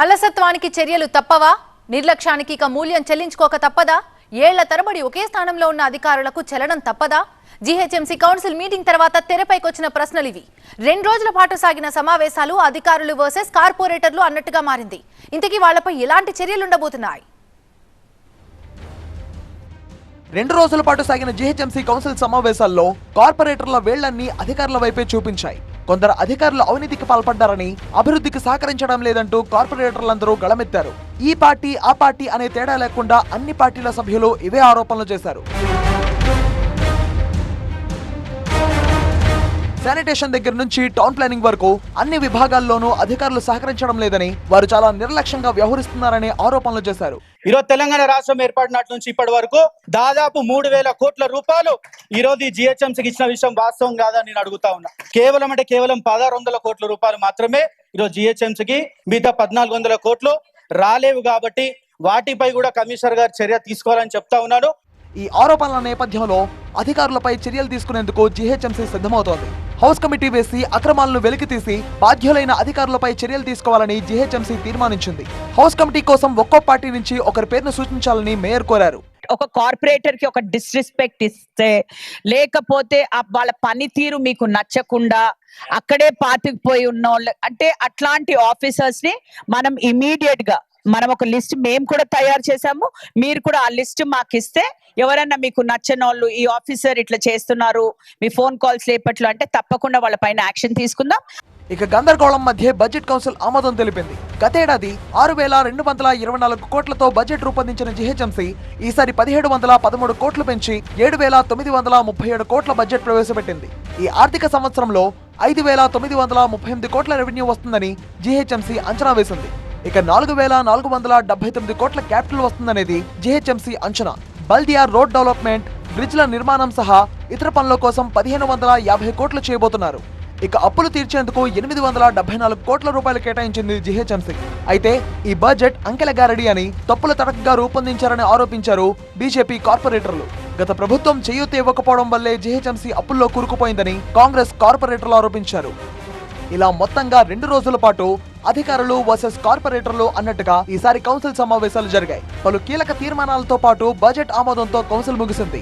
అలసత్వానికి చర్యలు తప్పవా? నిర్లక్ష్యానికి ఇక మూల్యం చెల్లించుకోక తప్పదా? ఏళ్ల తరబడి ఒకే స్థానంలో ఉన్న అధికారులకు చలనం తప్పదా? జీహెచ్ఎంసీ కౌన్సిల్ మీటింగ్ తర్వాత తెరపైకొచ్చిన ప్రశ్నలివి. 2 రోజుల పాటు సాగిన సమావేశాలు అధికారులు వర్సెస్ కార్పొరేటర్లు అన్నట్టుగా మారింది. ఇంతకీ వాళ్లపై ఎలాంటి చర్యలుండబోతున్నాయి? 2 రోజుల పాటు సాగిన జీహెచ్ఎంసీ కౌన్సిల్ సమావేశాల్లో కార్పొరేటర్ల వేళ్లన్నీ అధికారుల వైపే చూపించాయి. కొందరు అధికారులు అవినీతికి పాల్పడ్డారని, అభివృద్ధికి సహకరించడం లేదంటూ కార్పొరేటర్లందరూ గళమెత్తారు. ఈ పార్టీ ఆ పార్టీ అనే తేడా లేకుండా అన్ని పార్టీల సభ్యులు ఇవే ఆరోపణలు చేశారు. శానిటేషన్ దగ్గర నుంచి టౌన్ ప్లానింగ్ వరకు అన్ని విభాగాల్లోనూ అధికారులు సహకరించడం లేదని, వారు చాలా నిర్లక్ష్యంగా వ్యవహరిస్తున్నారనే ఆరోపణలు చేశారు. ఈరోజు తెలంగాణ రాష్ట్రం ఏర్పడినట్టు నుంచి ఇప్పటి వరకు దాదాపు 3,000 కోట్ల రూపాయలు ఈరోజు జిహెచ్ఎంసీకి ఇచ్చిన విషయం వాస్తవం కాదని నేను అడుగుతా ఉన్నా. కేవలం 1,600 కోట్ల రూపాయలు మాత్రమే ఈరోజు జిహెచ్ఎంసీకి, మిగతా 1,400 కోట్లు రాలేవు. కాబట్టి వాటిపై కూడా కమిషనర్ గారు చర్య తీసుకోవాలని చెప్తా ఉన్నాను. ఈ ఆరోపణల నేపథ్యంలో అధికారులపై చర్యలు తీసుకునేందుకు జీహెచ్ఎంసీ సిద్ధమవుతోంది. హౌస్ కమిటీ వేసి అక్రమాలను వెలికితీసి బాధ్యులైన అధికారులపై చర్యలు తీసుకోవాలని జీహెచ్ఎంసీ తీర్మానించింది. హౌస్ కమిటీ కోసం ఒక్కో పార్టీ నుంచి ఒకరి పేరును సూచించాలని మేయర్ కోరారు. ఒక కార్పొరేటర్ కి ఒక డిస్రెస్పెక్ట్ ఇస్తే, లేకపోతే వాళ్ళ పనితీరు మీకు నచ్చకుండా అక్కడే పాతుకుపోయి ఉన్న వాళ్ళు అంటే అట్లాంటి ఆఫీసర్స్ ని మనం ఇమీడియట్ గా ఒక లిస్ట్ మేము కూడా తయారు చేసాము. మీరు కూడా ఆ లిస్ట్ మాకు ఇస్తే, ఎవరన్నా మీకు నచ్చని వాళ్ళు ఈ ఆఫీసర్ ఇట్లా చేస్తున్నారు, మీ ఫోన్ కాల్స్ లేపట్లు అంటే తప్పకుండా వాళ్ళ పైన యాక్షన్ తీసుకుందాం. ఇక గందరగోళం మధ్య బడ్జెట్ కౌన్సిల్ ఆమోదం తెలిపింది. గతేడాది 6,224 కోట్లతో బడ్జెట్ రూపొందించిన జీహెచ్ఎంసీ ఈసారి 1,713 కోట్లు పెంచి 7,937 కోట్ల బడ్జెట్ ప్రవేశపెట్టింది. ఈ ఆర్థిక సంవత్సరంలో 5,938 కోట్ల రెవెన్యూ వస్తుందని జీహెచ్ఎంసీ అంచనా వేసింది. ఇక 4,479 కోట్ల క్యాపిటల్ వస్తుందనేది జీహెచ్ఎంసీ అంచనా. బల్దియా రోడ్ డెవలప్మెంట్, బ్రిడ్జ్ల నిర్మాణం సహా ఇతర పనుల కోసం 1,550 కోట్లు చేయబోతున్నారు. ఇక అప్పులు తీర్చేందుకు 874 కోట్ల రూపాయలు కేటాయించింది జీహెచ్ఎంసీ. అయితే ఈ బడ్జెట్ అంకెల గారడి అని, తప్పుల తడకగా రూపొందించారని ఆరోపించారు బీజేపీ కార్పొరేటర్లు. గత ప్రభుత్వం చేయూత ఇవ్వకపోవడం వల్లే జీహెచ్ఎంసీ అప్పుల్లో కూరుకుపోయిందని కాంగ్రెస్ కార్పొరేటర్లు ఆరోపించారు. ఇలా మొత్తంగా 2 రోజుల పాటు అధికారులు వర్సెస్ కార్పొరేటర్లు అన్నట్టుగా ఈసారి కౌన్సిల్ సమావేశాలు జరిగాయి. పలు కీలక తీర్మానాలతో పాటు బడ్జెట్ ఆమోదంతో కౌన్సిల్ ముగిసింది.